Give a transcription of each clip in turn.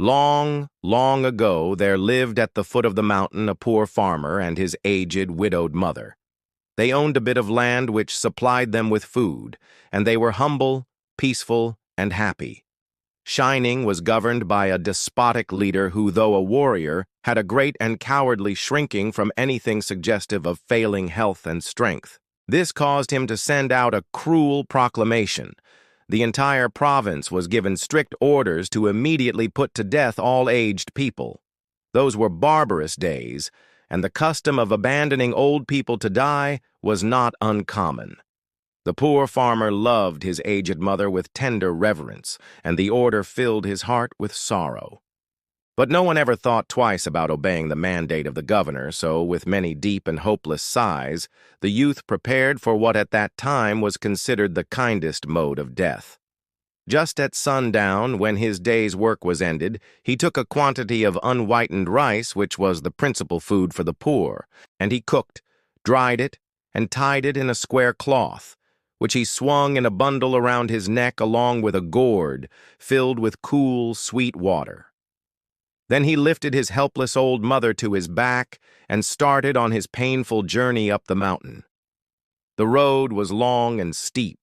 Long, long ago, there lived at the foot of the mountain a poor farmer and his aged, widowed mother. They owned a bit of land which supplied them with food, and they were humble, peaceful, and happy. Shining was governed by a despotic leader who, though a warrior, had a great and cowardly shrinking from anything suggestive of failing health and strength. This caused him to send out a cruel proclamation. The entire province was given strict orders to immediately put to death all aged people. Those were barbarous days, and the custom of abandoning old people to die was not uncommon. The poor farmer loved his aged mother with tender reverence, and the order filled his heart with sorrow. But no one ever thought twice about obeying the mandate of the governor, so with many deep and hopeless sighs, the youth prepared for what at that time was considered the kindest mode of death. Just at sundown, when his day's work was ended, he took a quantity of unwhitened rice, which was the principal food for the poor, and he cooked, dried it, and tied it in a square cloth, which he swung in a bundle around his neck along with a gourd filled with cool, sweet water. Then he lifted his helpless old mother to his back and started on his painful journey up the mountain. The road was long and steep.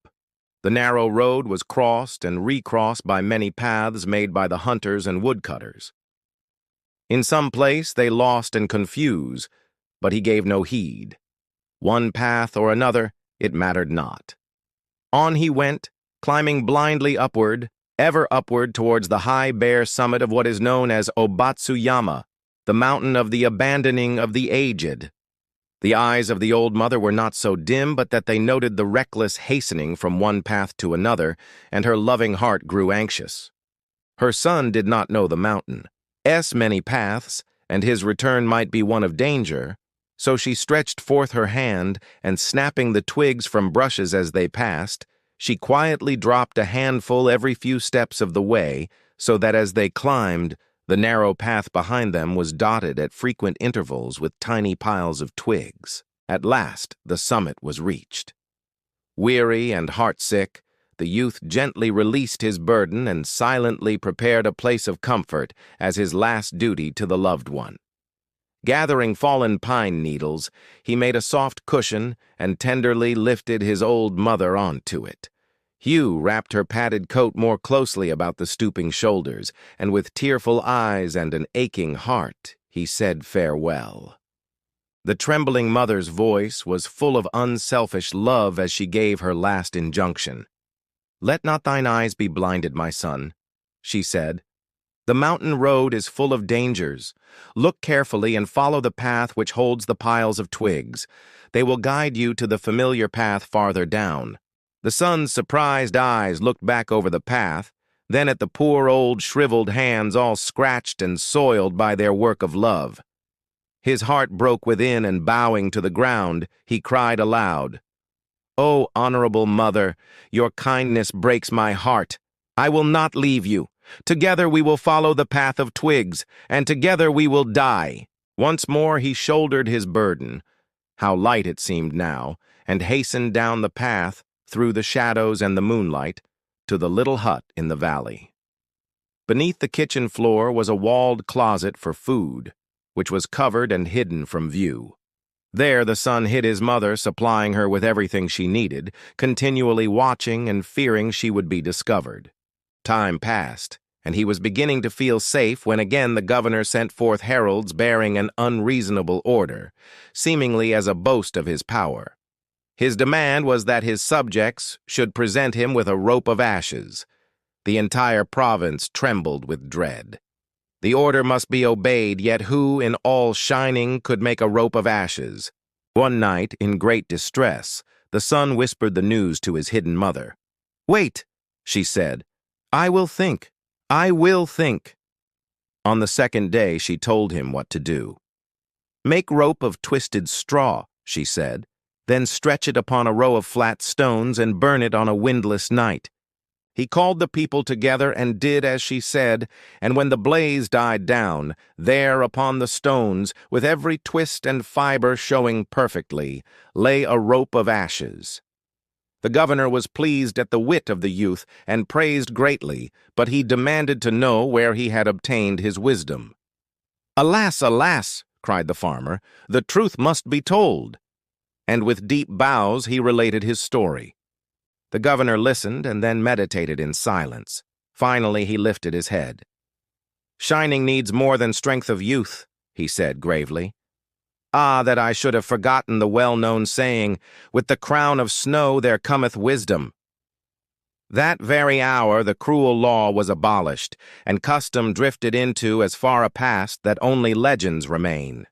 The narrow road was crossed and recrossed by many paths made by the hunters and woodcutters. In some place they lost and confused, but he gave no heed. One path or another, it mattered not. On he went, climbing blindly upward, ever upward towards the high bare summit of what is known as Obatsuyama, the mountain of the abandoning of the aged. The eyes of the old mother were not so dim but that they noted the reckless hastening from one path to another, and her loving heart grew anxious. Her son did not know the mountain's many paths, and his return might be one of danger, so she stretched forth her hand, and snapping the twigs from brushes as they passed, she quietly dropped a handful every few steps of the way, so that as they climbed, the narrow path behind them was dotted at frequent intervals with tiny piles of twigs. At last, the summit was reached. Weary and heartsick, the youth gently released his burden and silently prepared a place of comfort as his last duty to the loved one. Gathering fallen pine needles, he made a soft cushion and tenderly lifted his old mother onto it. Hugh wrapped her padded coat more closely about the stooping shoulders, and with tearful eyes and an aching heart, he said farewell. The trembling mother's voice was full of unselfish love as she gave her last injunction. "Let not thine eyes be blinded, my son," she said. "The mountain road is full of dangers. Look carefully and follow the path which holds the piles of twigs. They will guide you to the familiar path farther down." The son's surprised eyes looked back over the path, then at the poor old shriveled hands all scratched and soiled by their work of love. His heart broke within, and bowing to the ground, he cried aloud, "O honorable mother, your kindness breaks my heart. I will not leave you. Together we will follow the path of twigs, and together we will die." Once more he shouldered his burden, how light it seemed now, and hastened down the path, through the shadows and the moonlight, to the little hut in the valley. Beneath the kitchen floor was a walled closet for food, which was covered and hidden from view. There the son hid his mother, supplying her with everything she needed, continually watching and fearing she would be discovered. Time passed, and he was beginning to feel safe when again the governor sent forth heralds bearing an unreasonable order, seemingly as a boast of his power. His demand was that his subjects should present him with a rope of ashes. The entire province trembled with dread. The order must be obeyed, yet who in all Shining could make a rope of ashes? One night, in great distress, the son whispered the news to his hidden mother. "Wait," she said. "I will think. I will think." On the second day, she told him what to do. "Make rope of twisted straw," she said, "then stretch it upon a row of flat stones and burn it on a windless night." He called the people together and did as she said, and when the blaze died down, there upon the stones, with every twist and fiber showing perfectly, lay a rope of ashes. The governor was pleased at the wit of the youth and praised greatly, but he demanded to know where he had obtained his wisdom. "Alas, alas!" cried the farmer, "the truth must be told." And with deep bows he related his story. The governor listened and then meditated in silence. Finally he lifted his head. "Shining needs more than strength of youth," he said gravely. "Ah, that I should have forgotten the well-known saying, 'With the crown of snow there cometh wisdom.'" That very hour the cruel law was abolished, and custom drifted into as far a past that only legends remain.